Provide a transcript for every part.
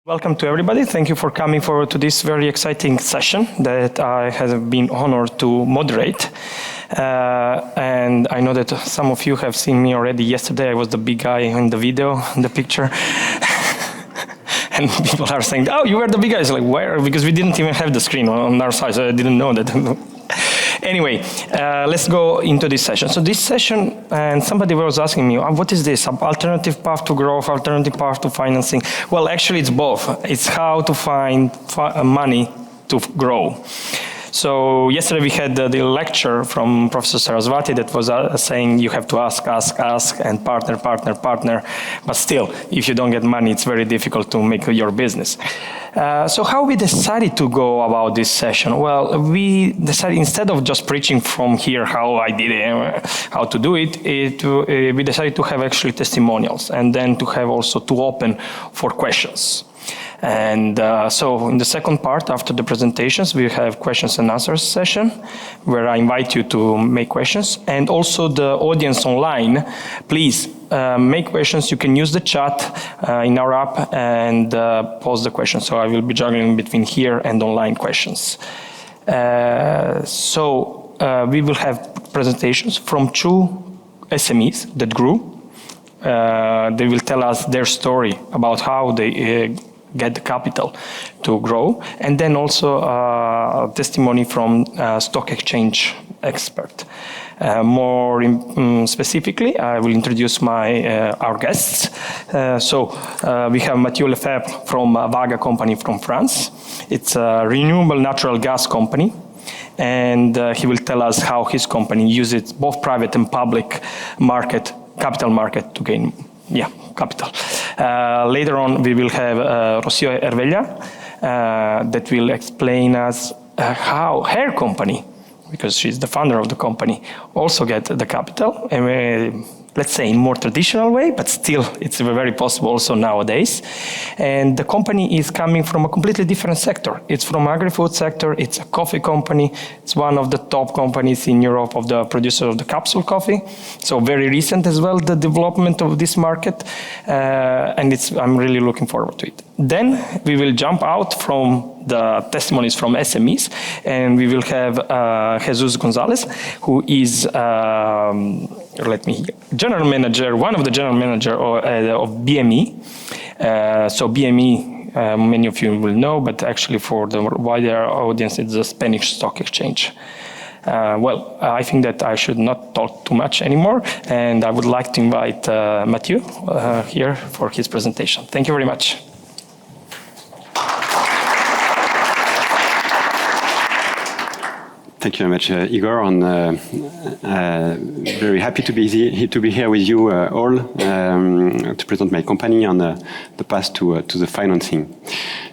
Welcome to everybody. Thank you for coming forward to this very exciting session that I have been honored to moderate. And I know that some of you have seen me already yesterday. I was the big guy in the video, in the picture. And people are saying, oh, you were the big guy. It's like, where? Because we didn't even have the screen on our side, so I didn't know that. Anyway, let's go into this session. So this session, and somebody was asking me, what is this? Alternative path to growth, alternative path to financing? Well, actually it's both. It's how to find money to grow. So yesterday we had the lecture from Professor Saraswati that was saying you have to ask, and partner. But still, if you don't get money, it's very difficult to make your business. So how we decided to go about this session? Well, we decided instead of just preaching from here how I did it, how to do it, we decided to have actually testimonials and then to have also to open for questions. And so in the second part, after the presentations, we have questions and answers session, where I invite you to make questions. And also the audience online, please make questions. You can use the chat in our app and pose the questions. So I will be juggling between here and online questions. We will have presentations from two SMEs that grew. They will tell us their story about how they get the capital to grow, and then also a testimony from a stock exchange expert. More specifically, I will introduce our guests. We have Mathieu Lefebvre from Vaga company from France. It's a renewable natural gas company, and he will tell us how his company uses both private and public capital market to gain capital. Later on, we will have Rocio Hervella that will explain us how her company, because she's the founder of the company, also get the capital. Let's say in more traditional way, but still it's very possible also nowadays. And the company is coming from a completely different sector. It's from agri-food sector, it's a coffee company, it's one of the top companies in Europe of the producer of the capsule coffee. So very recent as well, the development of this market, and I'm really looking forward to it. Then we will jump out from the testimonies from SMEs, and we will have Jesus Gonzalez, who is general manager, one of the general manager of BME. So BME, many of you will know, but actually for the wider audience, it's the Spanish stock exchange. I think that I should not talk too much anymore, and I would like to invite Mathieu here for his presentation. Thank you very much. Thank you very much, Igor. And very happy to be here with you all to present my company on the path to the financing.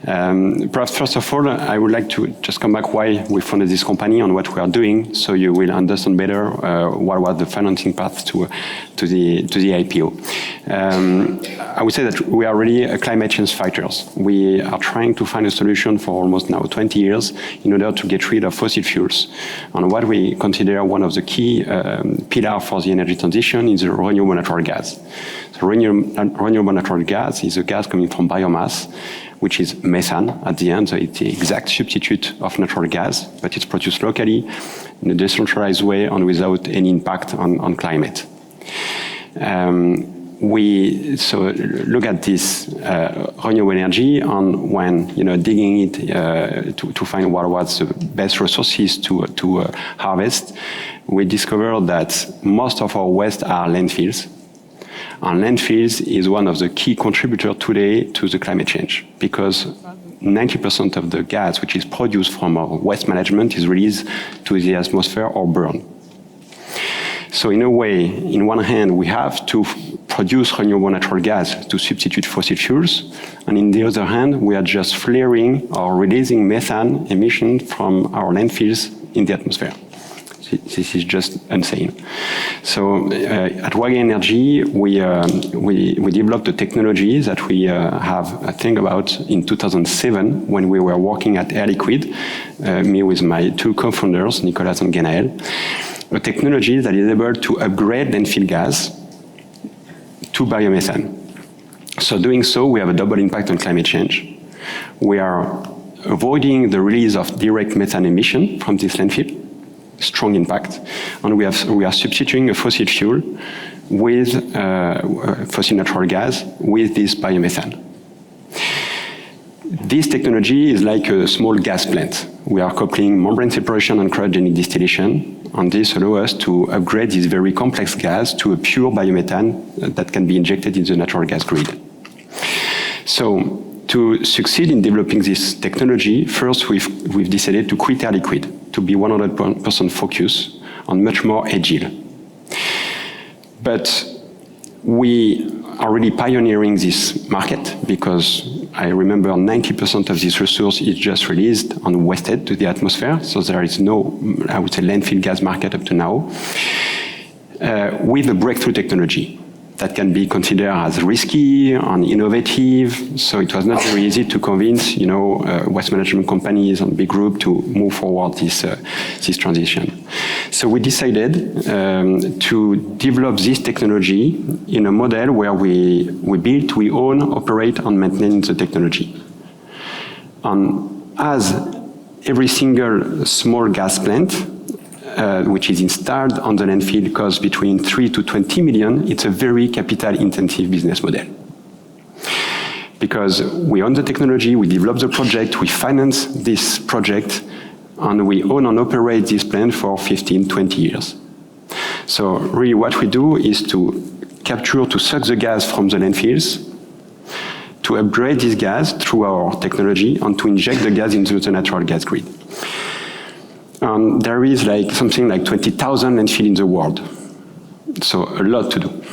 Perhaps first of all, I would like to just come back why we founded this company and what we are doing, so you will understand better what was the financing path to the IPO. I would say that we are really climate change fighters. We are trying to find a solution for almost now 20 years in order to get rid of fossil fuels. And what we consider one of the key pillars for the energy transition is the renewable natural gas. So renewable natural gas is a gas coming from biomass, which is methane at the end. So it's the exact substitute of natural gas, but it's produced locally in a decentralized way and without any impact on climate. So look at this renewable energy, and when digging it to find what was the best resources to harvest, we discovered that most of our waste are landfills. And landfills is one of the key contributors today to the climate change, because 90% of the gas which is produced from our waste management is released to the atmosphere or burned. So in a way, in one hand, we have to produce renewable natural gas to substitute fossil fuels, and in the other hand, we are just flaring or releasing methane emission from our landfills in the atmosphere. This is just insane. So at Waga Energy, we developed a technology that we have think about in 2007 when we were working at Air Liquide, me with my two co-founders, Nicolas and Genaël. A technology that is able to upgrade landfill gas to biomethane. So doing so, we have a double impact on climate change. We are avoiding the release of direct methane emission from this landfill, strong impact, and we are substituting a fossil fuel with fossil natural gas with this biomethane. This technology is like a small gas plant. We are coupling membrane separation and cryogenic distillation, and this allows us to upgrade this very complex gas to a pure biomethane that can be injected in the natural gas grid. So, to succeed in developing this technology, first we've decided to quit Air Liquide, to be 100% focused on much more agile. But we are really pioneering this market because I remember 90% of this resource is just released and wasted to the atmosphere, so there is no, I would say, landfill gas market up to now, with a breakthrough technology that can be considered as risky and innovative. So it was not very easy to convince, waste management companies and big group to move forward this transition. So we decided to develop this technology in a model where we build, we own, operate, and maintain the technology. And as every single small gas plant which is installed on the landfill costs between 3 to 20 million, it's a very capital-intensive business model. Because we own the technology, we develop the project, we finance this project, and we own and operate this plant for 15, 20 years. So really what we do is to suck the gas from the landfills, to upgrade this gas through our technology, and to inject the gas into the natural gas grid. There is something like 20,000 landfills in the world. So a lot to do.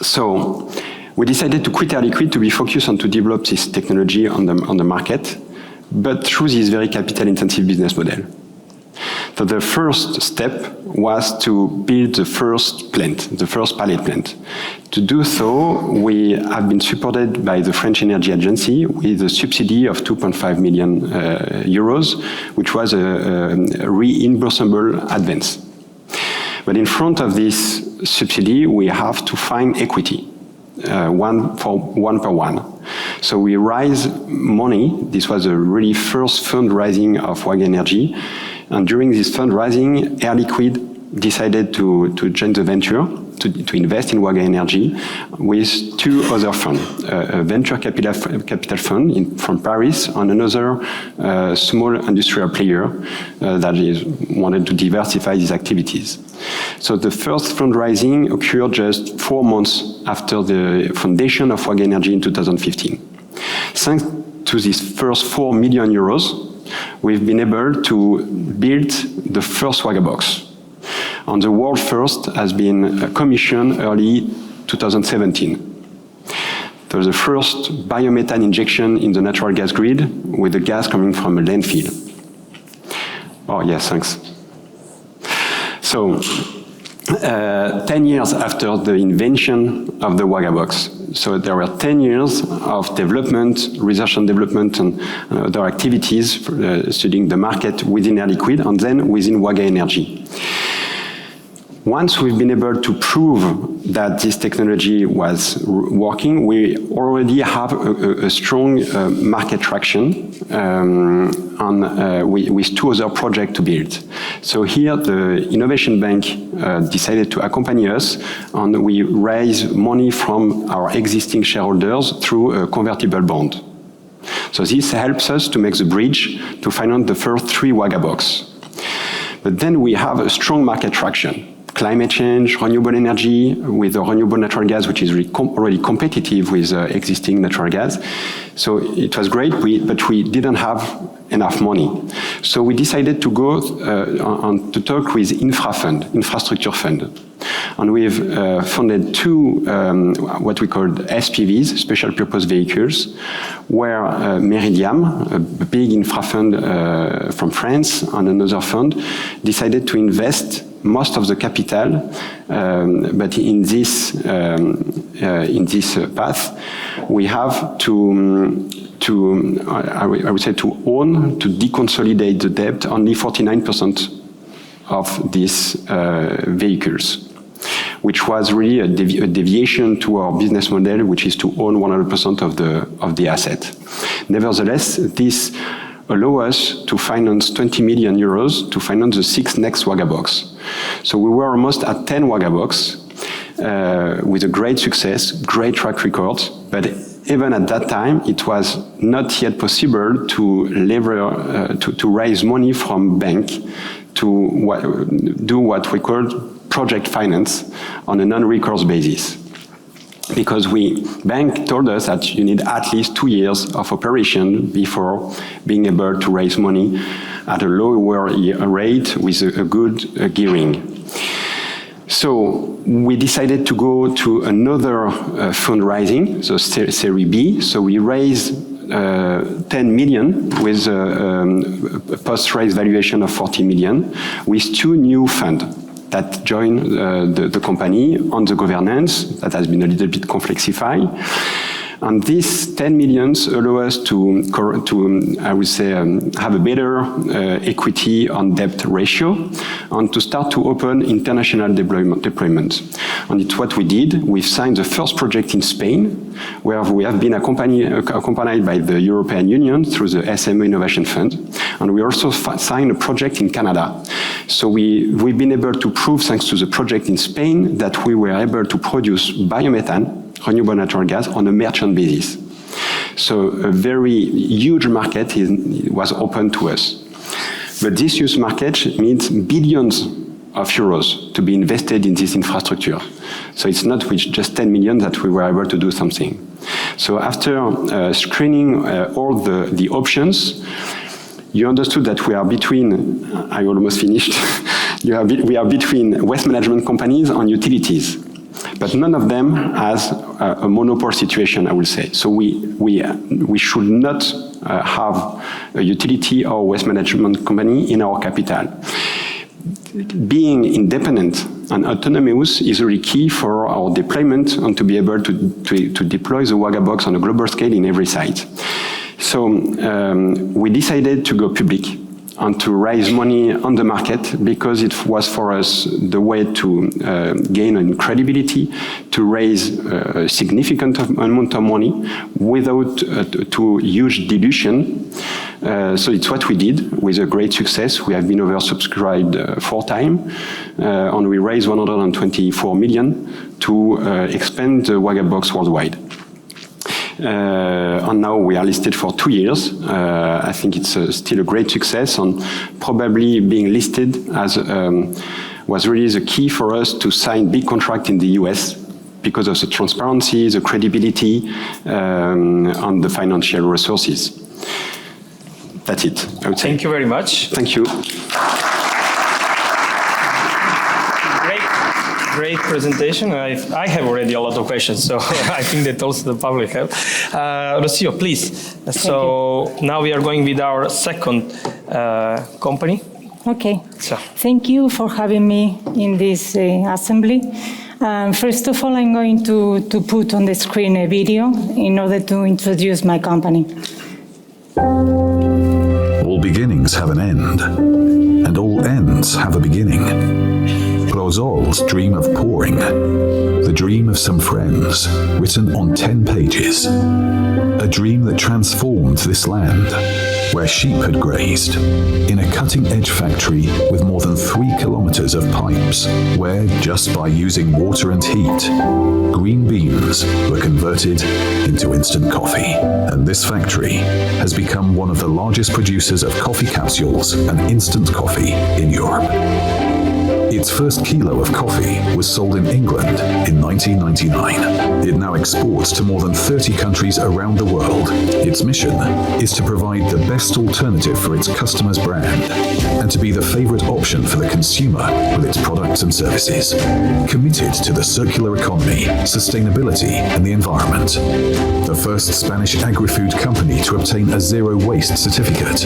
So we decided to quit Air Liquide to be focused on to develop this technology on the market, but through this very capital-intensive business model. So the first step was to build the first plant, the first pilot plant. To do so, we have been supported by the French Energy Agency with a subsidy of 2.5 million euros, which was a reimbursable advance. But in front of this subsidy, we have to find equity, one per one. So we raise money. This was a really first fundraising of WAG Energy. And during this fundraising, Air Liquide decided to join the venture, to invest in WAG Energy with two other funds, a venture capital fund from Paris and another small industrial player that wanted to diversify his activities. So the first fundraising occurred just 4 months after the foundation of WAG Energy in 2015. Thanks to these first 4 million euros, we've been able to build the first WAG box. And the world first has been commissioned early 2017. So the first biomethane injection in the natural gas grid with the gas coming from a landfill. Oh, yes, thanks. So, 10 years after the invention of the WAG box. So there were 10 years of development, research and development, and other activities studying the market within Air Liquide and then within WAG Energy. Once we've been able to prove that this technology was working, we already have a strong market traction with two other projects to build. So here the Innovation Bank decided to accompany us, and we raise money from our existing shareholders through a convertible bond. So this helps us to make the bridge to finance the first 3 WAG box. But then we have a strong market traction. Climate change, renewable energy, with the renewable natural gas, which is already competitive with existing natural gas. So it was great, but we didn't have enough money. So we decided to go to talk with infrastructure fund. And we've funded 2 what we call SPVs, special purpose vehicles, where Meridiam, a big infra fund from France, and another fund, decided to invest most of the capital, but in this path, we have to I would say to own, to deconsolidate the debt only 49% of these vehicles. which was really a deviation to our business model, which is to own 100% of the asset. Nevertheless, this allow us to finance 20 million euros to finance the 6 next Wagabox. So we were almost at 10 Wagabox with a great success, great track record, but even at that time, it was not yet possible to raise money from bank to do what we call project finance on a non-recourse basis. Because bank told us that you need at least 2 years of operation before being able to raise money at a lower rate with a good gearing. So we decided to go to another fundraising, so Series B. So we raised 10 million with a post-raise valuation of 40 million with 2 new funds that joined the company on the governance that has been a little bit complexified. And these 10 millions allow us to I would say, have a better equity on debt ratio and to start to open international deployment. And it's what we did. We've signed the first project in Spain, where we have been accompanied by the European Union through the SME Innovation Fund. And we also signed a project in Canada. So we've been able to prove, thanks to the project in Spain, that we were able to produce biomethane, renewable natural gas, on a merchant basis. So a very huge market was open to us. But this huge market means billions of euros to be invested in this infrastructure. So it's not with just 10 million that we were able to do something. So after screening all the options, you understood that we are between, I almost finished, we are between waste management companies and utilities. But none of them has a monopoly situation, I will say. So we should not have a utility or waste management company in our capital. Being independent and autonomous is really key for our deployment and to be able to deploy the Wagabox on a global scale in every site. So we decided to go public and to raise money on the market because it was for us the way to gain in credibility, to raise a significant amount of money without too huge dilution. So it's what we did with a great success. We have been oversubscribed 4 times, and we raised 124 million to expand the Wagabox worldwide. And now we are listed for 2 years. I think it's still a great success, and probably being listed as was really the key for us to sign big contract in the US because of the transparency, the credibility, and the financial resources. That's it, I would say. Thank you very much. Thank you. Great presentation. I have already a lot of questions, so I think that also the public have. Rocio, please. So now we are going with our second company. Okay. So. Thank you for having me in this assembly. First of all, I'm going to put on the screen a video in order to introduce my company. All beginnings have an end, and all ends have a beginning. Clausol's dream of pouring, the dream of some friends, written on 10 pages. A dream that transformed this land, where sheep had grazed, in a cutting-edge factory with more than 3 kilometers of pipes, where, just by using water and heat, green beans were converted into instant coffee. And this factory has become one of the largest producers of coffee capsules and instant coffee in Europe. Its first kilo of coffee was sold in England in 1999. It now exports to more than 30 countries around the world. Its mission is to provide the best alternative for its customers' brand and to be the favorite option for the consumer with its products and services. Committed to the circular economy, sustainability, and the environment. The first Spanish agri-food company to obtain a zero waste certificate.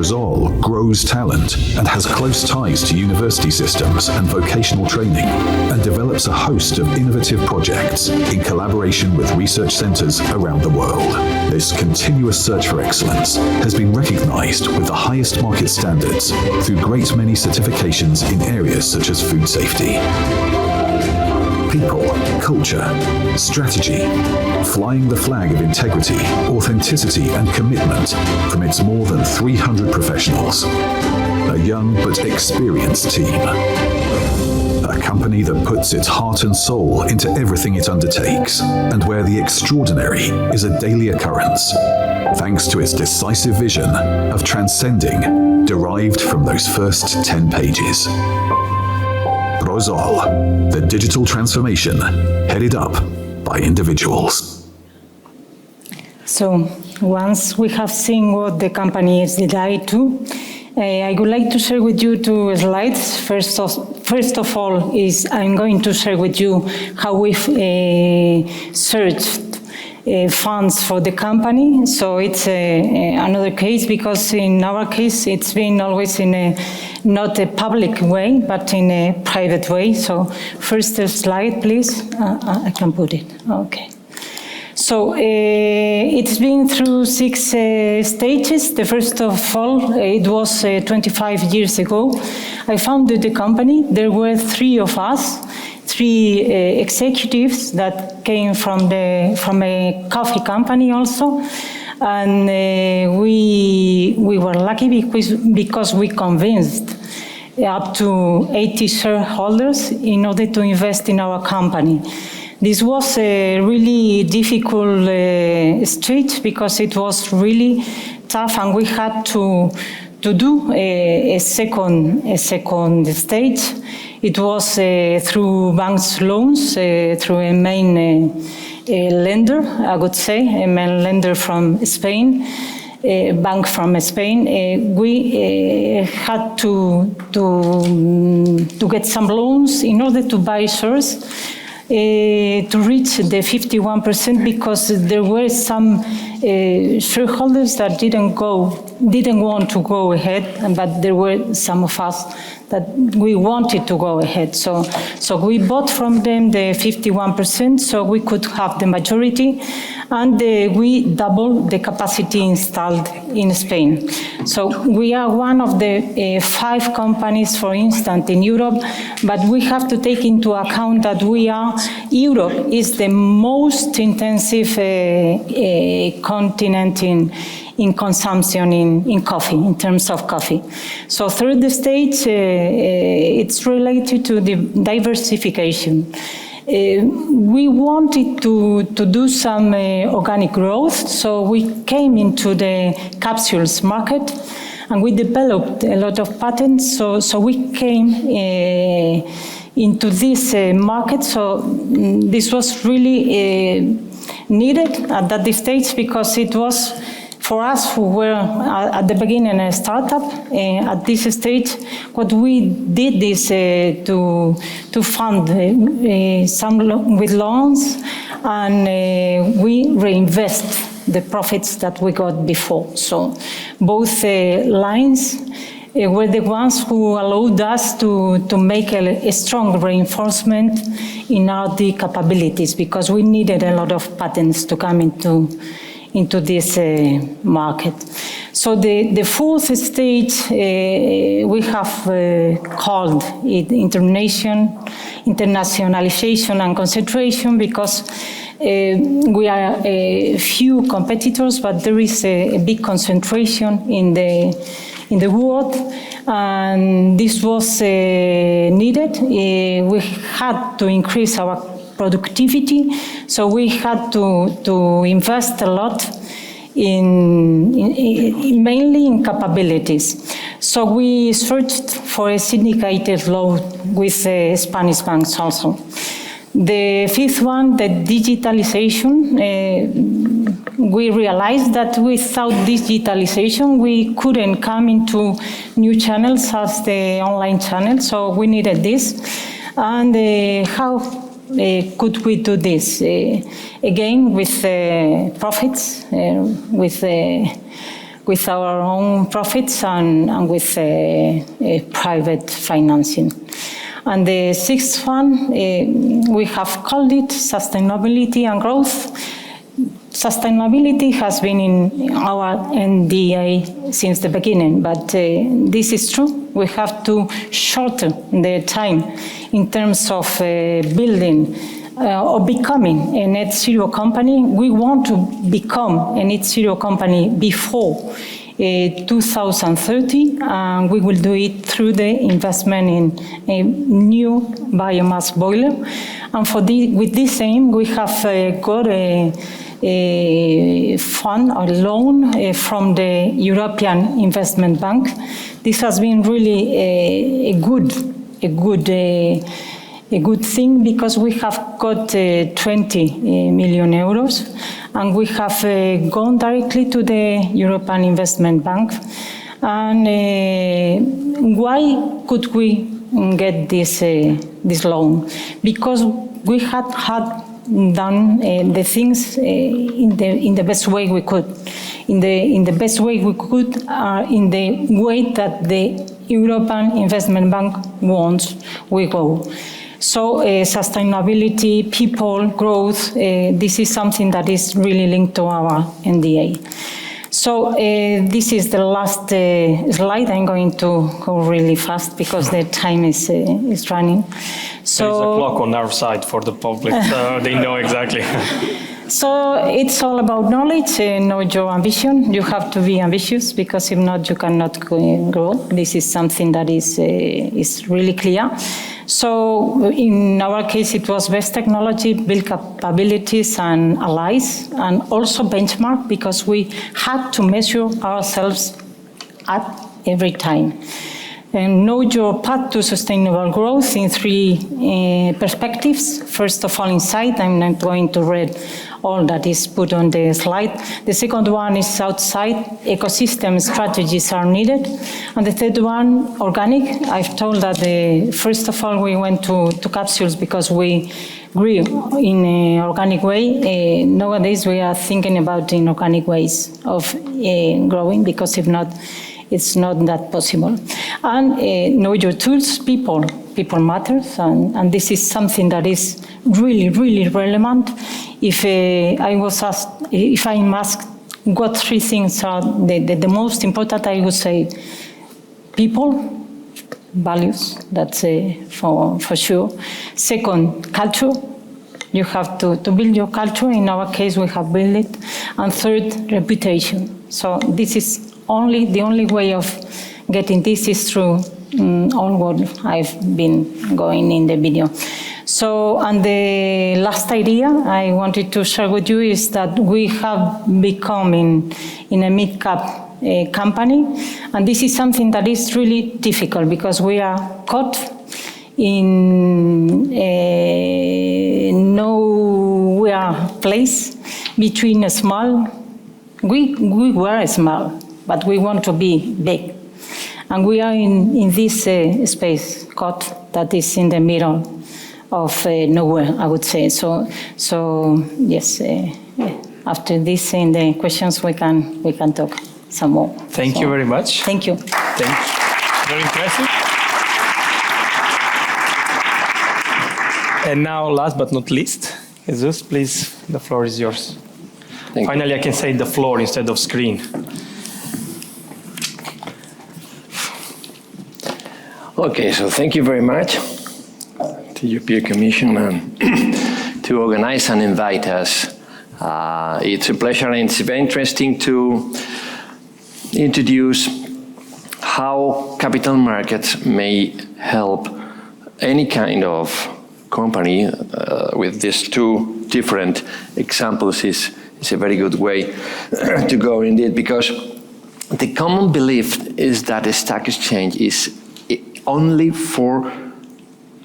Prosol grows talent and has close ties to university systems and vocational training, and develops a host of innovative projects in collaboration with research centres around the world. This continuous search for excellence has been recognised with the highest market standards through great many certifications in areas such as food safety. People, culture, strategy, flying the flag of integrity, authenticity and commitment from its more than 300 professionals. A young but experienced team. A company that puts its heart and soul into everything it undertakes, and where the extraordinary is a daily occurrence, thanks to its decisive vision of transcending, derived from those first 10 pages. Prosol, the digital transformation headed up by individuals. So once we have seen what the company is dedicated to, I would like to share with you two slides. First of all, I'm going to share with you how we've searched funds for the company. So it's another case, because in our case it's been always in not a public way, but in a private way. So first slide, please. I can put it. Okay. So it's been through 6 stages. The first of all, it was 25 years ago. I founded the company. There were 3 of us, 3 executives that came from a coffee company also. And we were lucky because we convinced up to 80 shareholders in order to invest in our company. This was a really difficult stage, because it was really tough, and we had to do a second stage. It was through banks loans, through a main lender, I would say, a main lender from Spain, a bank from Spain. We had to get some loans in order to buy shares, to reach the 51%, because there were some shareholders that didn't want to go ahead, but there were some of us that we wanted to go ahead. So we bought from them the 51%, so we could have the majority, and we doubled the capacity installed in Spain. So we are one of the 5 companies, for instance, in Europe, but we have to take into account that Europe is the most intensive continent in consumption in coffee, in terms of coffee. So third stage, it's related to the diversification. We wanted to do some organic growth, so we came into the capsules market, and we developed a lot of patents, so we came into this market. So this was really needed at that stage, because it was, for us who were at the beginning a startup, at this stage, what we did is to fund some with loans, and we reinvest the profits that we got before. So both lines were the ones who allowed us to make a strong reinforcement in R&D capabilities, because we needed a lot of patents to come into this market. So the fourth stage, we have called it internationalization and concentration, because we are a few competitors, but there is a big concentration in the world, and this was needed. We had to increase our productivity, so we had to invest a lot mainly in capabilities. So we searched for a syndicated loan with Spanish banks also. The fifth one, the digitalization. We realized that without digitalization, we couldn't come into new channels as the online channel, so we needed this. And how could we do this? Again, with profits, with with our own profits and with private financing. And the sixth one, we have called it sustainability and growth. Sustainability has been in our NDA since the beginning, but this is true. We have to shorten the time in terms of building or becoming a net zero company. We want to become a net zero company before 2030, and we will do it through the investment in a new biomass boiler. And with this aim, we have got a fund or loan from the European Investment Bank. This has been really a good thing because we have got 20 million euros, and we have gone directly to the European Investment Bank. And why could we get this loan? Because we had done the things in the best way we could. In the best way we could, in the way that the European Investment Bank wants we go. So sustainability, people, growth, this is something that is really linked to our NDA. So this is the last slide. I'm going to go really fast because the time is running. So there's a clock on our side for the public, so they know exactly. So it's all about knowledge, know your ambition. You have to be ambitious because if not, you cannot grow. This is something that is really clear. So in our case, it was best technology, build capabilities and allies, and also benchmark because we had to measure ourselves at every time. And know your path to sustainable growth in three perspectives. First of all, inside. I'm not going to read all that is put on the slide. The second one is outside. Ecosystem strategies are needed. And the third one, organic. I've told that first of all, we went to capsules because we grew in an organic way. Nowadays, we are thinking about inorganic ways of growing because if not, it's not that possible. And know your tools, people matters, and this is something that is really, really relevant. If I was asked, if I'm asked what three things are the most important, I would say people, values, that's for sure. Second, culture. You have to build your culture. In our case, we have built it. And third, reputation. So this is the only way of getting this is through all what I've been going in the video. So, and the last idea I wanted to share with you is that we have become in a mid-cap company, and this is something that is really difficult because we are caught in nowhere place between a small. We were small, but we want to be big. And we are in this space, caught, that is in the middle of nowhere, I would say. So yes, after this, in the questions, we can talk some more. Thank you very much. Thank you. Thanks. Very impressive. And now, last but not least, Jesus, please, the floor is yours. Finally, I can say the floor instead of screen. Okay, so thank you very much to European Commission to organize and invite us. It's a pleasure and it's very interesting to introduce how capital markets may help any kind of company. With these two different examples is a very good way to go indeed, because the common belief is that a stock exchange is only for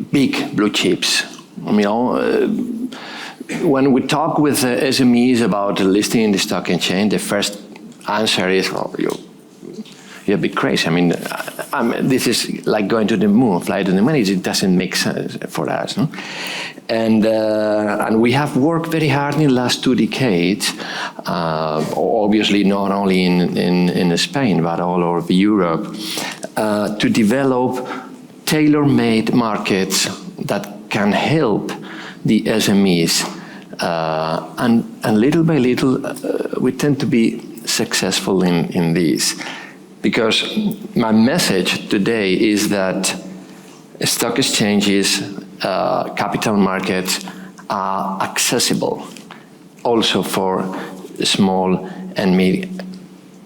big blue chips. When we talk with SMEs about listing in the stock exchange, the first answer is, well, you're a bit crazy. I mean, this is like going to the moon, fly to the moon. It doesn't make sense for us. No? And we have worked very hard in the last 2 decades, obviously not only in Spain, but all over Europe, to develop tailor-made markets that can help the SMEs. And little by little, we tend to be successful in this. Because my message today is that stock exchanges, capital markets are accessible also for small and mid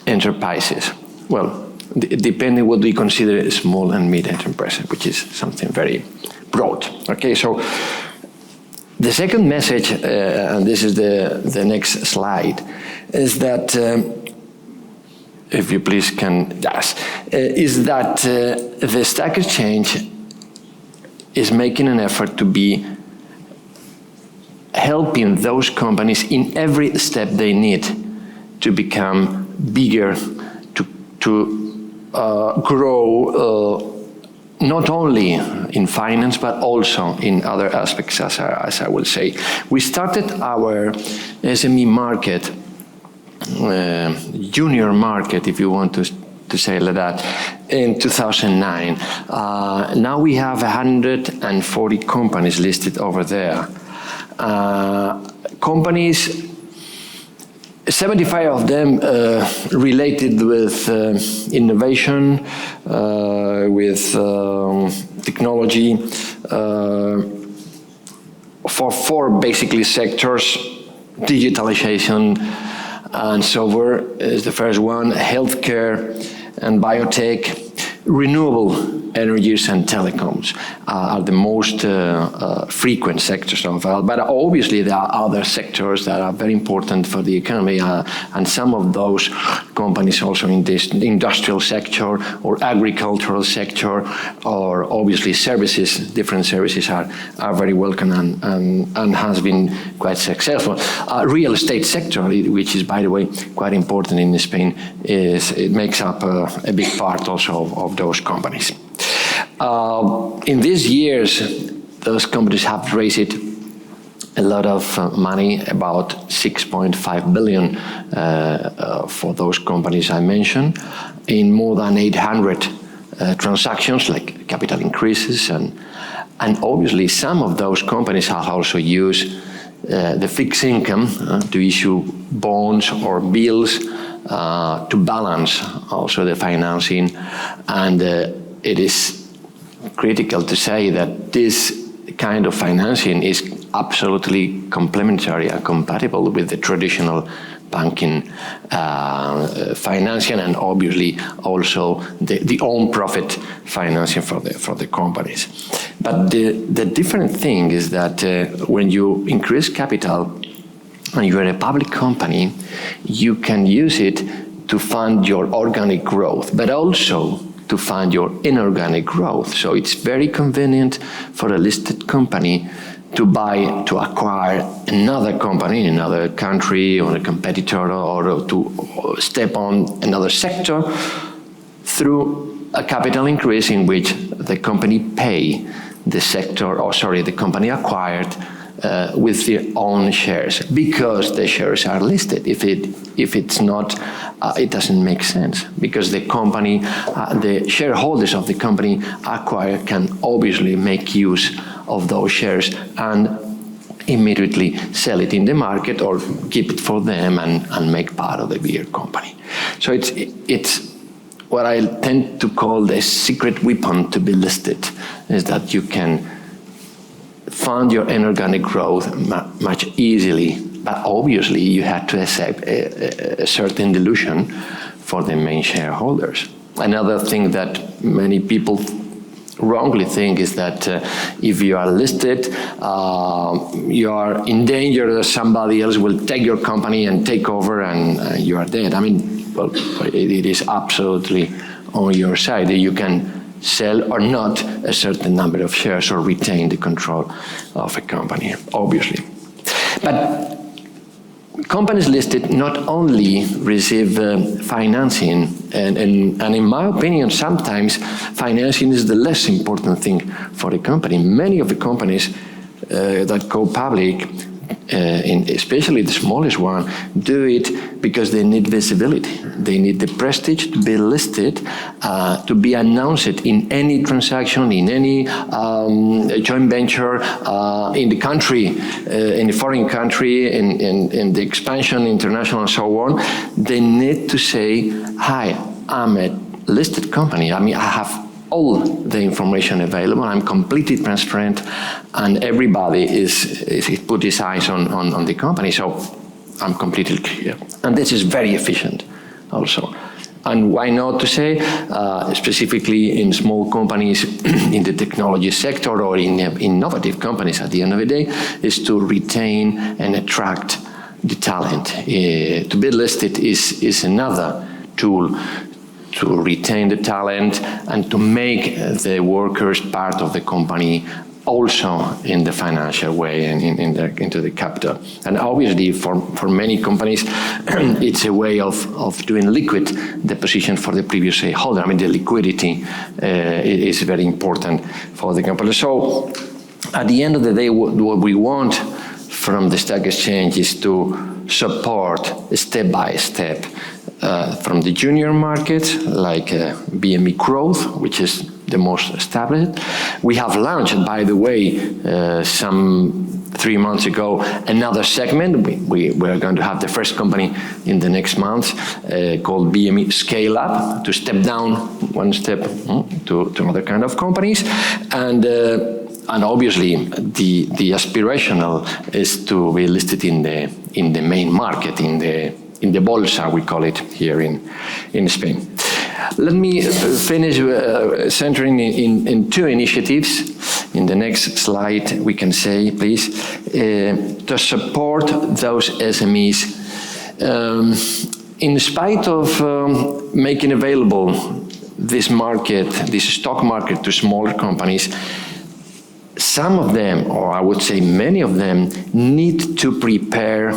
enterprises. Well, depending what we consider small and mid enterprises, which is something very broad. Okay, so the second message, and this is the next slide, is that, if you please can, yes, is that the stock exchange is making an effort to be helping those companies in every step they need to become bigger, to grow not only in finance, but also in other aspects, as I will say. We started our SME market, junior market, if you want to say like that, in 2009. Now we have 140 companies listed over there. Companies, 75 of them related with innovation, with technology, for 4 basically sectors: digitalization and software is the first one, healthcare and biotech, renewable energies and telecoms are the most frequent sectors of it. But obviously there are other sectors that are very important for the economy, and some of those companies also in this industrial sector or agricultural sector, or obviously services. Different services are very welcome and has been quite successful. Real estate sector, which is, by the way, quite important in Spain, it makes up a big part also of those companies. In these years, those companies have raised a lot of money, about 6.5 billion for those companies I mentioned, in more than 800 transactions, like capital increases, and obviously some of those companies have also used the fixed income to issue bonds or bills to balance also the financing, and it is critical to say that this kind of financing is absolutely complementary and compatible with the traditional banking financing, and obviously also the own profit financing for the companies. But the different thing is that when you increase capital and you're a public company, you can use it to fund your organic growth, but also to fund your inorganic growth. So it's very convenient for a listed company to acquire another company in another country or a competitor, or to step on another sector through a capital increase in which the company pay the company acquired with their own shares, because the shares are listed. If it's not, it doesn't make sense, because the company, the shareholders of the company acquired can obviously make use of those shares and immediately sell it in the market or keep it for them and make part of the bigger company. So it's what I tend to call the secret weapon to be listed, is that you can fund your inorganic growth much easily, but obviously you have to accept a certain dilution for the main shareholders. Another thing that many people wrongly think is that if you are listed, you are in danger that somebody else will take your company and take over and you are dead. I mean, well, it is absolutely on your side. You can sell or not a certain number of shares or retain the control of a company, obviously. But companies listed not only receive financing, and in my opinion, sometimes financing is the less important thing for the company. Many of the companies that go public, especially the smallest one, do it because they need visibility. They need the prestige to be listed, to be announced in any transaction, in any joint venture, in the country, in the foreign country, in the expansion, international, and so on. They need to say, hi, I'm a listed company. I mean, I have all the information available. I'm completely transparent, and everybody is put his eyes on the company. So I'm completely clear, and this is very efficient, also. And why not to say, specifically in small companies in the technology sector or in innovative companies at the end of the day, is to retain and attract the talent. To be listed is another tool to retain the talent and to make the workers part of the company also in the financial way and into the capital. And obviously for many companies, it's a way of doing liquid the position for the previous shareholder. I mean, the liquidity is very important for the company. So at the end of the day, what we want from the stock exchange is to support step by step from the junior markets, like BME Growth, which is the most established. We have launched, by the way, some 3 months ago, another segment. We're going to have the first company in the next month called BME Scale Up, to step down one step to other kind of companies. And obviously, the aspirational is to be listed in the main market, in the Bolsa, we call it here in Spain. Let me finish centering in two initiatives. In the next slide, we can say, please, to support those SMEs. In spite of making available this market, this stock market to smaller companies, some of them, or I would say many of them, need to prepare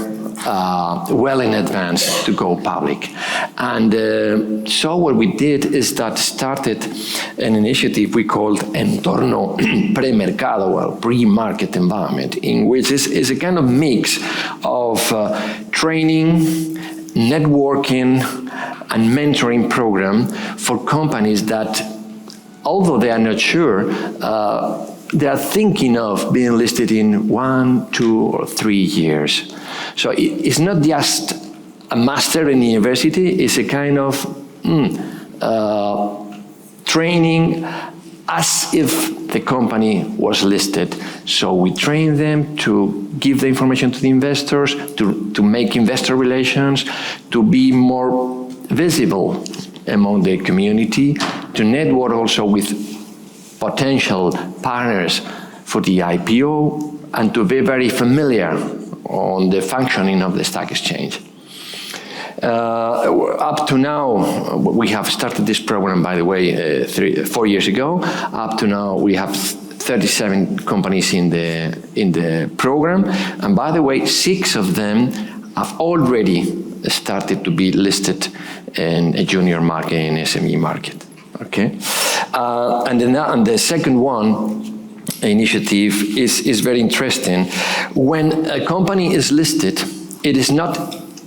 well in advance to go public. And so what we did is that started an initiative we called Entorno Premercado, or pre-market environment, in which is a kind of mix of training, networking, and mentoring program for companies that, although they are not sure, they are thinking of being listed in 1, 2, or 3 years. So it's not just a master in university, it's a kind of training as if the company was listed. So we train them to give the information to the investors, to make investor relations, to be more visible among the community, to network also with potential partners for the IPO, and to be very familiar on the functioning of the stock exchange. Up to now, we have started this program, by the way, 4 years ago. Up to now, we have 37 companies in the program, and by the way, 6 of them have already started to be listed in a junior market, in SME market. Okay, and the second initiative is very interesting. When a company is listed, it is not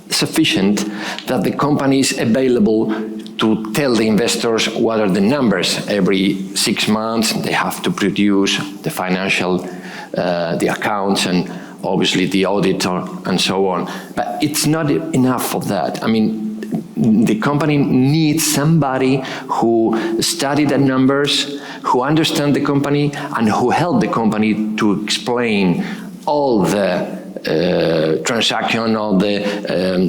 sufficient that the company is available to tell the investors what are the numbers. Every 6 months, they have to produce the financial, the accounts, and obviously the auditor, and so on. But it's not enough of that. I mean, the company needs somebody who studied the numbers, who understands the company, and who helped the company to explain all the transaction, all the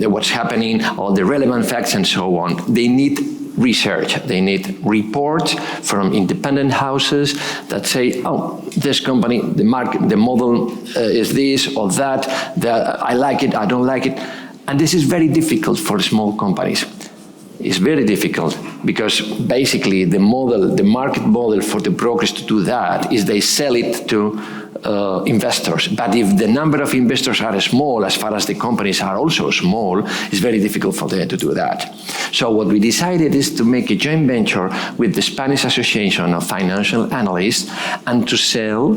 what's happening, all the relevant facts, and so on. They need research. They need reports from independent houses that say, oh, this company, the market, the model is this or that, I like it, I don't like it. And this is very difficult for small companies. It's very difficult because basically the market model for the brokers to do that is they sell it to investors. But if the number of investors are small, as far as the companies are also small, it's very difficult for them to do that. So what we decided is to make a joint venture with the Spanish Association of Financial Analysts and to sell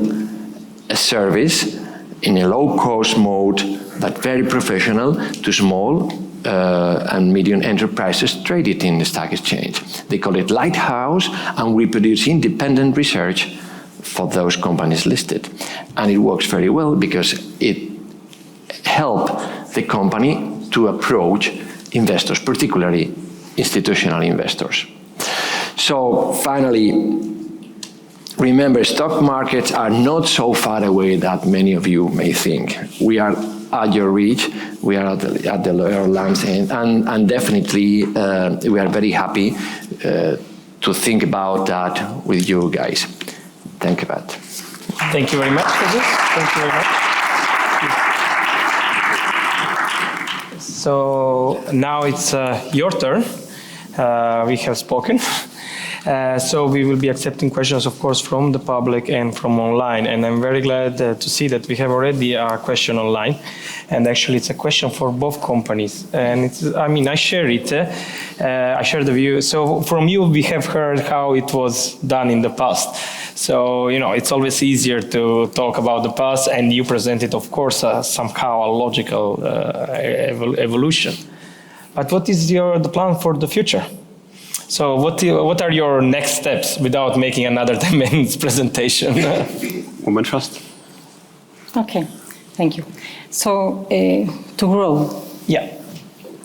a service in a low-cost mode, but very professional, to small and medium enterprises traded in the stock exchange. They call it Lighthouse, and we produce independent research for those companies listed. And it works very well because it helps the company to approach investors, particularly institutional investors. So finally, remember, stock markets are not so far away that many of you may think. We are at your reach, we are at the lower land's end, and definitely we are very happy to think about that with you guys. Thank you, Pat. Thank you very much for this. Thank you very much. So now it's your turn. We have spoken. So we will be accepting questions, of course, from the public and from online. And I'm very glad to see that we have already a question online. And actually, it's a question for both companies. And it's, I mean, I share it. I share the view. So from you, we have heard how it was done in the past. So, you know, it's always easier to talk about the past, and you presented, of course, somehow a logical evolution. But what is the plan for the future? So what are your next steps without making another 10 minutes presentation? Woman first. Okay, thank you. So to grow. Yeah.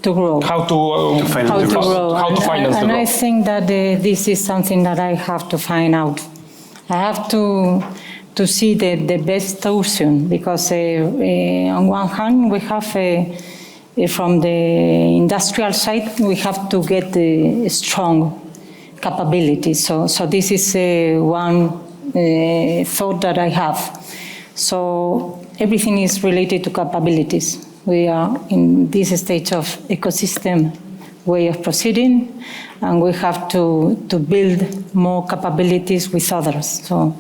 To grow. How to finance the grow. How to finance the growth. And I think that this is something that I have to find out. I have to see the best option, because on one hand we have from the industrial side, we have to get the strong capabilities. So this is one thought that I have. So everything is related to capabilities. We are in this stage of ecosystem way of proceeding, and we have to build more capabilities with others. So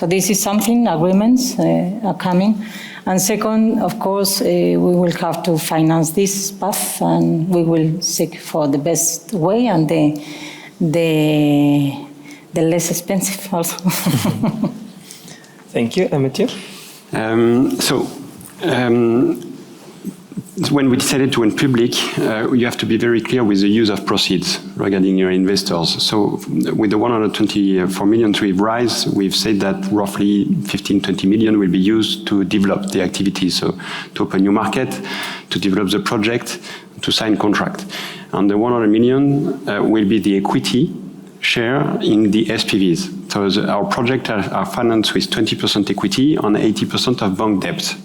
this is something, agreements are coming. And second, of course, we will have to finance this path, and we will seek for the best way and the less expensive also. Thank you. Mathieu? When we decided to went public, you have to be very clear with the use of proceeds regarding your investors. So with the 124 million we've raised, we've said that roughly 15-20 million will be used to develop the activity, so to open new market, to develop the project, to sign contract. And the 100 million will be the equity share in the SPVs. So our projects are financed with 20% equity on 80% of bank debt.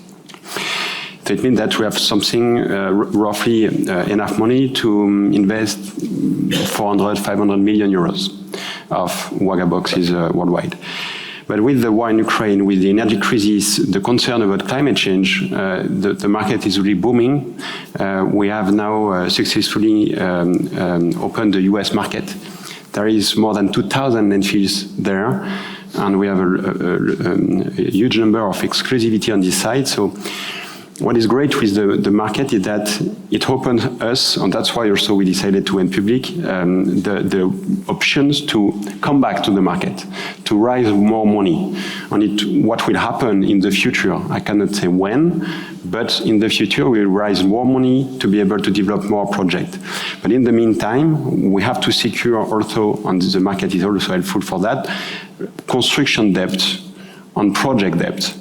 So it means that we have something, roughly enough money to invest 400-500 million euros of Wagga boxes worldwide. But with the war in Ukraine, with the energy crisis, the concern about climate change, the market is really booming. We have now successfully opened the US market. There is more than 2,000 landfills there, and we have a huge number of exclusivity on this side. So what is great with the market is that it opens us, and that's why also we decided to went public, the options to come back to the market, to raise more money. And what will happen in the future, I cannot say when, but in the future we'll raise more money to be able to develop more projects. But in the meantime, we have to secure also, and the market is also helpful for that, construction debt and project debt.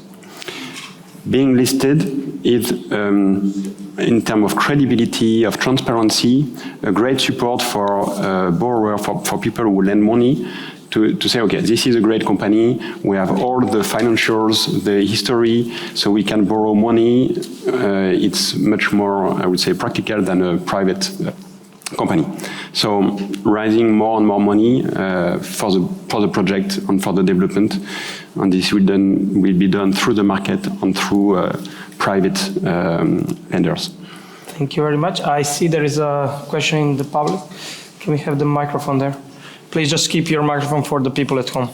Being listed is, in terms of credibility, of transparency, a great support for borrowers, for people who lend money, to say, okay, this is a great company, we have all the financials, the history, so we can borrow money. It's much more, I would say, practical than a private company. So raising more and more money for the project and for the development, and this will be done through the market and through private lenders. Thank you very much. I see there is a question in the public. Can we have the microphone there? Please just keep your microphone for the people at home.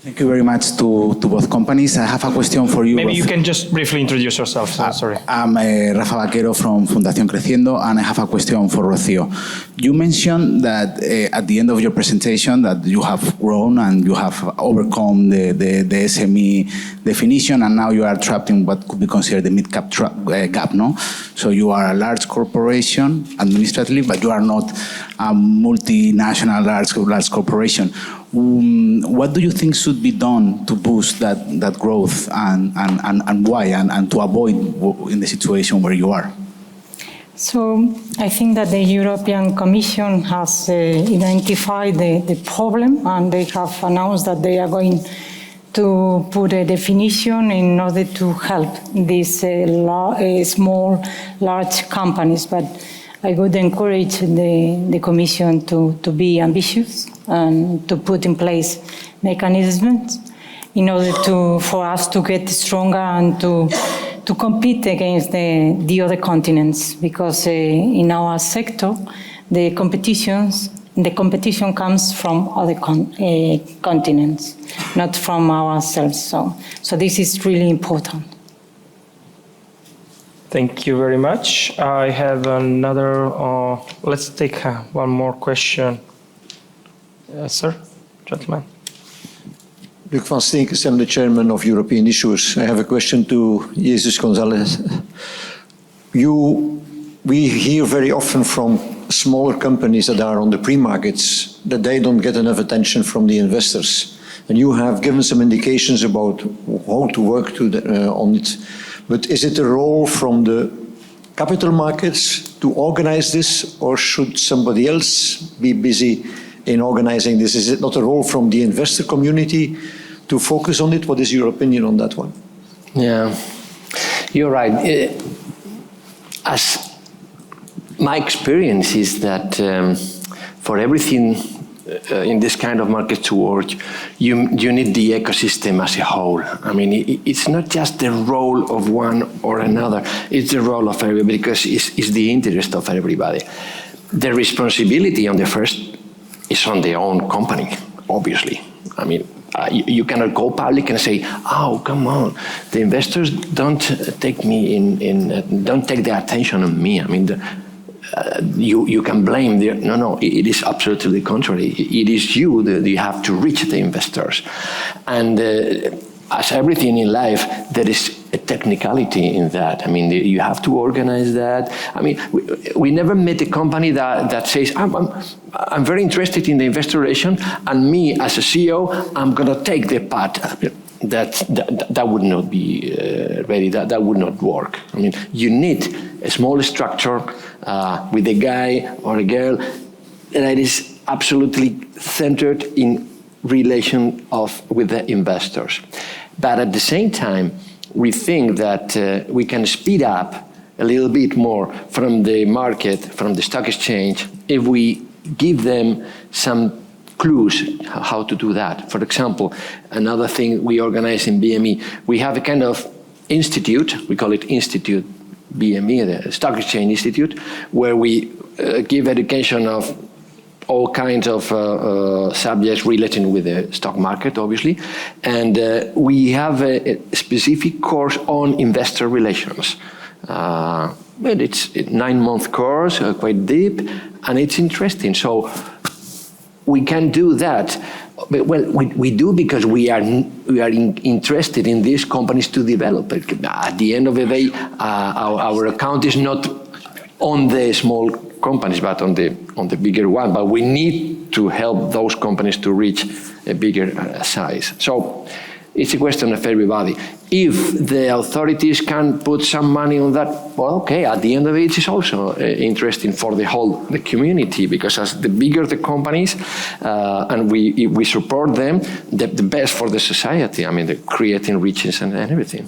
Thank you very much to both companies. I have a question for you. Maybe you can just briefly introduce yourself. Sorry. I'm Rafa Vaquero from Fundación Creciendo, and I have a question for Rocío. You mentioned that at the end of your presentation that you have grown and you have overcome the SME definition, and now you are trapped in what could be considered the mid-cap gap, no? So you are a large corporation administratively, but you are not a multinational large corporation. What do you think should be done to boost that growth and why and to avoid in the situation where you are? So I think that the European Commission has identified the problem, and they have announced that they are going to put a definition in order to help these small, large companies. But I would encourage the Commission to be ambitious and to put in place mechanisms in order for us to get stronger and to compete against the other continents, because in our sector, the competition comes from other continents, not from ourselves. So this is really important. Thank you very much. I have another, let's take one more question. Sir, gentleman. Luc van Steenkens, I'm the chairman of European Issuers. I have a question to Jesus Gonzalez. We hear very often from smaller companies that are on the pre-markets that they don't get enough attention from the investors. And you have given some indications about how to work on it. But is it a role from the capital markets to organize this, or should somebody else be busy in organizing this? Is it not a role from the investor community to focus on it? What is your opinion on that one? Yeah, you're right. As my experience is that for everything in this kind of market to work, you need the ecosystem as a whole. I mean, it's not just the role of one or another, it's the role of everybody, because it's the interest of everybody. The responsibility on the first is on their own company, obviously. I mean, you cannot go public and say, oh, come on, the investors don't take me don't take their attention on me. I mean, you can blame no, it is absolutely the contrary. It is you that you have to reach the investors. And as everything in life, there is a technicality in that. I mean, you have to organize that. I mean, we never met a company that says, I'm very interested in the investor relation, and me as a CEO, I'm going to take the part. That would not be ready. That would not work. I mean, you need a small structure with a guy or a girl that is absolutely centered in relation with the investors. But at the same time, we think that we can speed up a little bit more from the market, from the stock exchange, if we give them some clues how to do that. For example, another thing we organize in BME, we have a kind of institute, we call it Institute BME, the Stock Exchange Institute, where we give education of all kinds of subjects relating with the stock market, obviously. And we have a specific course on investor relations. It's a 9-month course, quite deep, and it's interesting. So we can do that. Well, we do because we are interested in these companies to develop. At the end of the day, our account is not on the small companies, but on the bigger one. But we need to help those companies to reach a bigger size. So it's a question of everybody. If the authorities can put some money on that, well, okay, at the end of it, it's also interesting for the community, because as the bigger the companies, and we support them, the best for the society. I mean, creating riches and everything,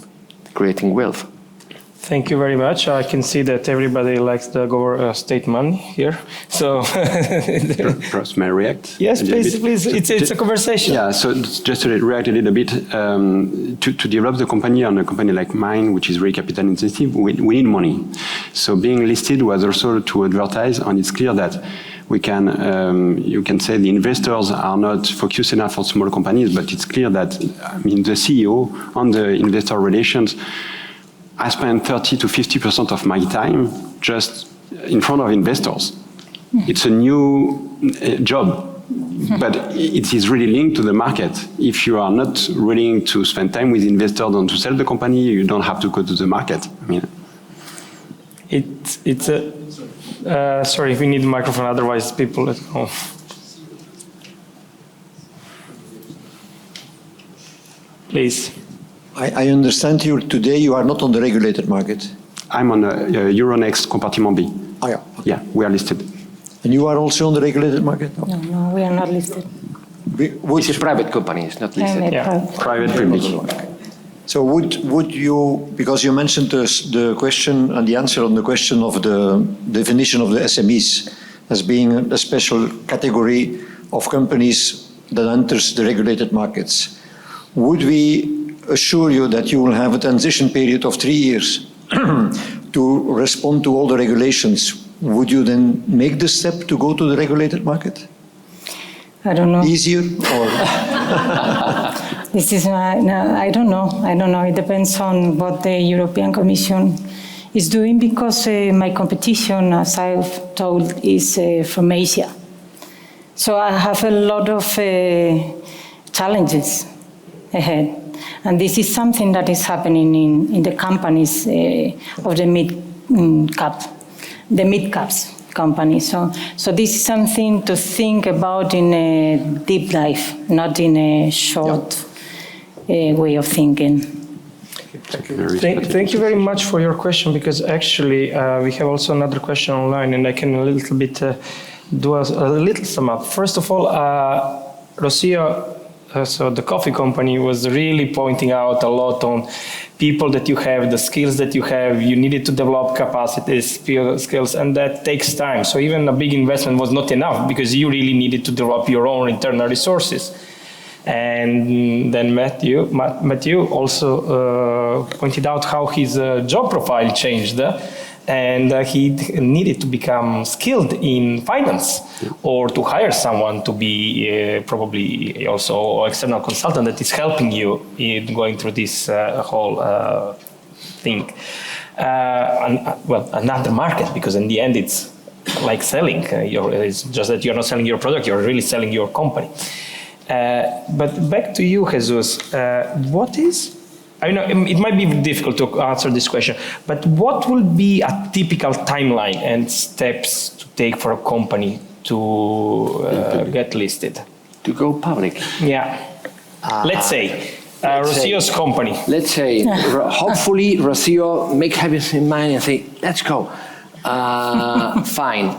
creating wealth. Thank you very much. I can see that everybody likes the state money here. So, Perhaps may I react? yes, a little please, bit? please. It's a conversation. Yeah, so just to react a little bit, to develop the company on a company like mine, which is very capital intensive, we need money. So being listed was also to advertise, and it's clear that we can, you can say the investors are not focused enough on small companies, but it's clear that, I mean, the CEO on the investor relations, I spend 30 to 50% of my time just in front of investors. It's a new job, but it is really linked to the market. If you are not willing to spend time with investors and to sell the company, you don't have to go to the market. I mean, it's a, sorry, if we need a microphone, otherwise people at home. Please. I understand you today you are not on the regulated market. I'm on Euronext Compartiment B. Ah, yeah. Okay. Yeah, we are listed. And you are also on the regulated market? No? No, we are not listed. It's a private company, it's not listed. Private public. So would you, because you mentioned the question and the answer on the question of the definition of the SMEs as being a special category of companies that enters the regulated markets, would we assure you that you will have a transition period of 3 years to respond to all the regulations? Would you then make the step to go to the regulated market? I don't know. Easier or? This is, no, I don't know. I don't know. It depends on what the European Commission is doing, because my competition, as I've told, is from Asia. So I have a lot of challenges ahead. And this is something that is happening in the companies of the mid-caps companies. So this is something to think about in a deep dive, not in a short way of thinking. Thank you very much for your question, because actually we have also another question online, and I can a little bit do a little sum up. First of all, Rocio, so the coffee company, was really pointing out a lot on people that you have, the skills that you have. You needed to develop capacities, skills, and that takes time. So even a big investment was not enough, because you really needed to develop your own internal resources. And then Matthew also pointed out how his job profile changed, and he needed to become skilled in finance, or to hire someone to be probably also external consultant that is helping you in going through this whole thing. Well, another market, because in the end it's like selling. It's just that you're not selling your product, you're really selling your company. But back to you, Jesus. What is, I know it might be difficult to answer this question, but what will be a typical timeline and steps to take for a company to get listed? To go public? Yeah. Let's say Rocio's company. Let's say, hopefully Rocio make habits in mind and say, let's go. Fine.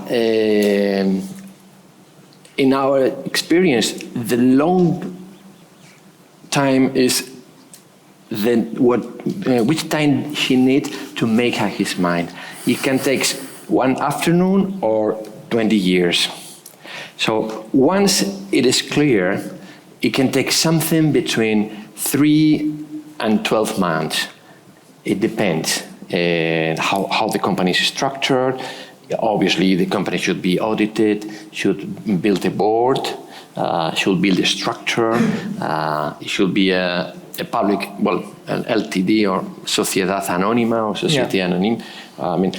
In our experience, the long time is which time he needs to make up his mind. It can take one afternoon or 20 years. So once it is clear, it can take something between 3 and 12 months. It depends how the company is structured. Obviously, the company should be audited, should build a board, should build a structure, it should be a public, well, an LTD or Sociedad Anónima or Société Anonyme. I mean,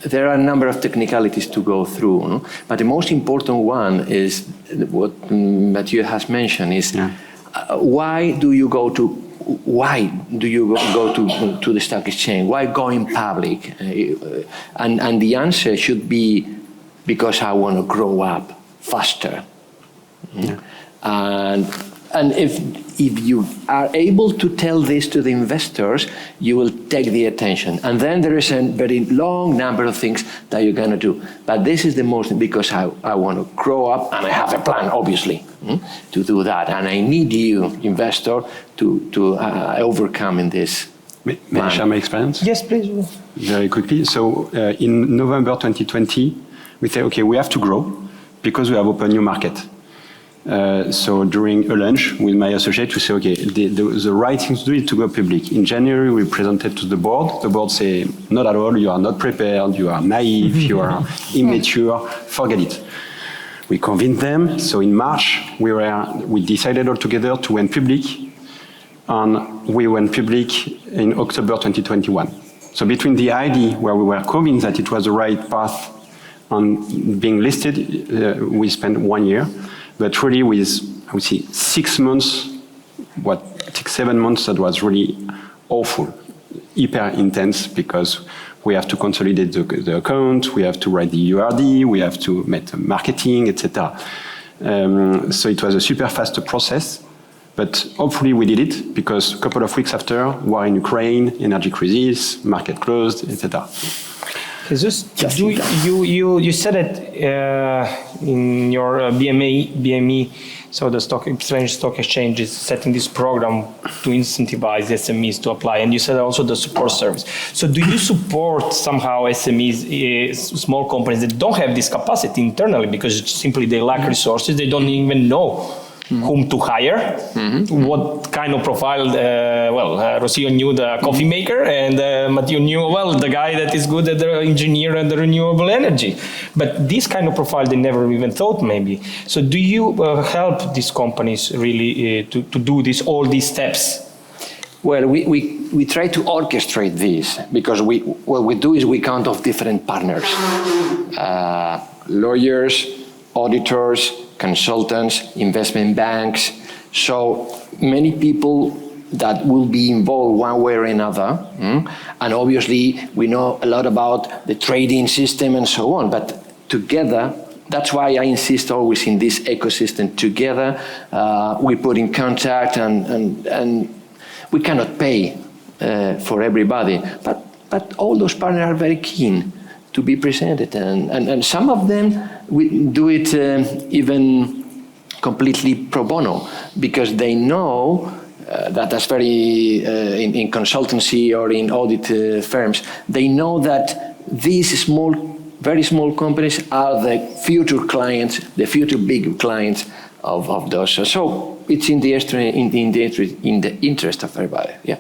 there are a number of technicalities to go through, no? But the most important one is what Mathieu has mentioned is why do you go to the stock exchange? Why going public? And the answer should be because I want to grow up faster. Yeah. And if you are able to tell this to the investors, you will take the attention. And then there is a very long number of things that you're going to do. But this is the most, because I want to grow up, and I have a plan, obviously, to do that. And I need you, investor, to overcome in this May I share my experience? Yes, please. Very quickly. So in November 2020, we say, okay, we have to grow because we have opened new market. So during a lunch with my associate, we say, okay, the right thing to do is to go public. In January, we presented to the board. The board say, not at all, you are not prepared, you are naive, you are immature, forget it. We convinced them. So in March, we decided all together to went public, and we went public in October 2021. So between the idea where we were convinced that it was the right path on being listed, we spent 1 year. But really with, I would say, 6 months, 7 months, that was really awful, hyper intense, because we have to consolidate the account, we have to write the URD, we have to make marketing, etc. So it was a super fast process, but hopefully we did it, because a couple of weeks after, war in Ukraine, energy crisis, market closed, etc. Jesus, you said it in your BME, so the stock exchange is setting this program to incentivize SMEs to apply, and you said also the support service. So do you support somehow SMEs, small companies that don't have this capacity internally because simply they lack resources, they don't even know whom to hire, what kind of profile, Rocio knew the coffee maker, and Matthew knew, the guy that is good at the engineer and the renewable energy. But this kind of profile they never even thought maybe. So do you help these companies really to do all these steps? Well, we try to orchestrate this, because what we do is we count of different partners, lawyers, auditors, consultants, investment banks, so many people that will be involved one way or another. And obviously we know a lot about the trading system and so on, but together, that's why I insist always in this ecosystem. Together, we put in contact, and we cannot pay for everybody, but all those partners are very keen to be presented, and some of them we do it even completely pro bono, because they know that's very in consultancy or in audit firms, they know that these very small companies are the future clients, the future big clients of those. So it's in the interest of everybody. Yeah.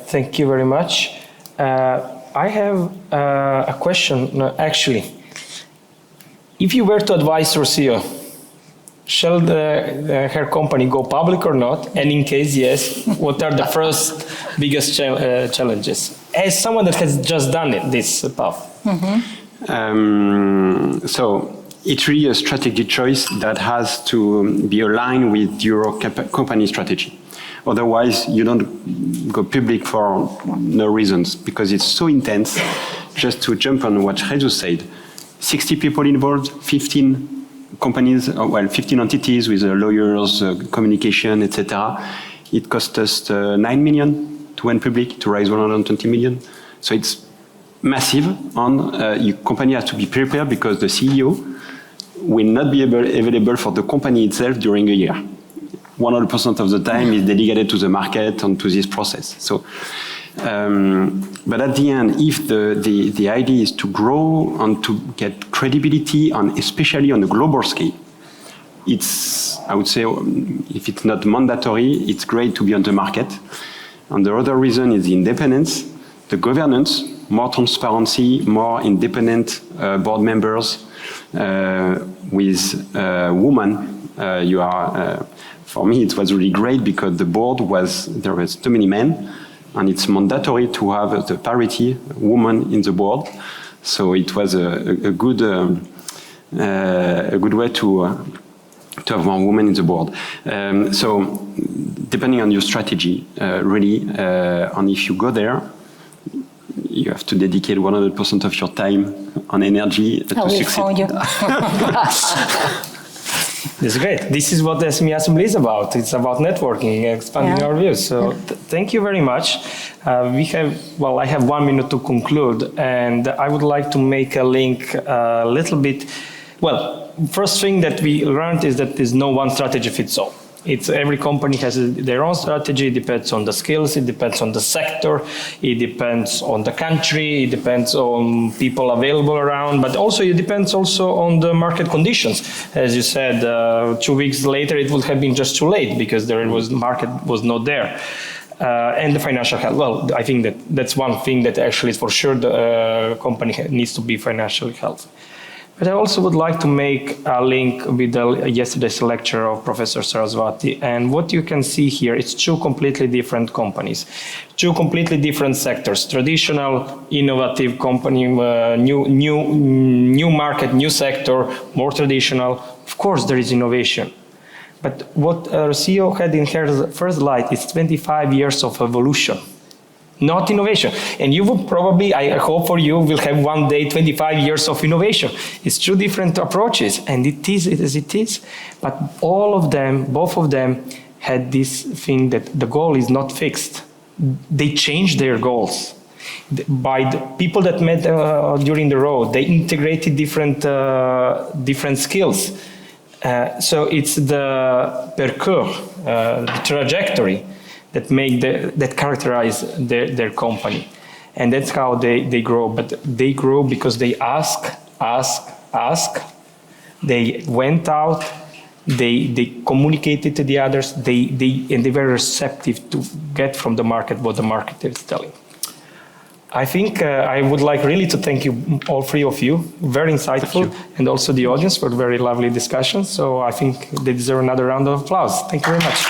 Thank you very much. I have a question, actually. If you were to advise Rocio, shall her company go public or not? And in case yes, what are the first biggest challenges? As someone that has just done this path. So it's really a strategic choice that has to be aligned with your company strategy. Otherwise, you don't go public for no reasons, because it's so intense. Just to jump on what Jesus said, 60 people involved, 15 companies, 15 entities with lawyers, communication, etc. It cost us 9 million to went public, to raise 120 million. So it's massive, and your company has to be prepared, because the CEO will not be available for the company itself during a year. 100% of the time is dedicated to the market and to this process. So, but at the end, if the idea is to grow and to get credibility, and especially on a global scale, it's, I would say, if it's not mandatory, it's great to be on the market. And the other reason is the independence, the governance, more transparency, more independent board members, with women. You are. For me, it was really great, because the board there was too many men, and it's mandatory to have the parity woman in the board. So it was a good way to have more women in the board. So depending on your strategy, really, and if you go there, you have to dedicate 100% of your time and energy to succeed. That's great. This is what the SME Assembly is about. It's about networking, expanding our views. So thank you very much. I have 1 minute to conclude, and I would like to make a link a little bit. Well, first thing that we learned is that there's no one strategy fits all. It's every company has their own strategy. It depends on the skills. It depends on the sector. It depends on the country. It depends on people available around. But also it depends also on the market conditions. As you said, 2 weeks later it would have been just too late because market was not there. And the financial health. Well, I think that's one thing that actually is for sure the company needs to be financially healthy. But I also would like to make a link with yesterday's lecture of Professor Saraswati. And what you can see here is two completely different companies, two completely different sectors, traditional, innovative company, new market, new sector, more traditional. Of course, there is innovation. But what our CEO had in her first slide is 25 years of evolution, not innovation. And you would probably, I hope for you, will have one day 25 years of innovation. It's two different approaches, and it is as it is. But all of them, both of them, had this thing that the goal is not fixed. They changed their goals. By the people that met during the road, they integrated different skills. So it's the parcours, the trajectory that characterize their company. And that's how they grow. But they grow because they ask. They went out, they communicated to the others, and they were receptive to get from the market what the market is telling. I think I would like really to thank you, all three of you, very insightful, and also the audience for very lovely discussion. So I think they deserve another round of applause. Thank you very much.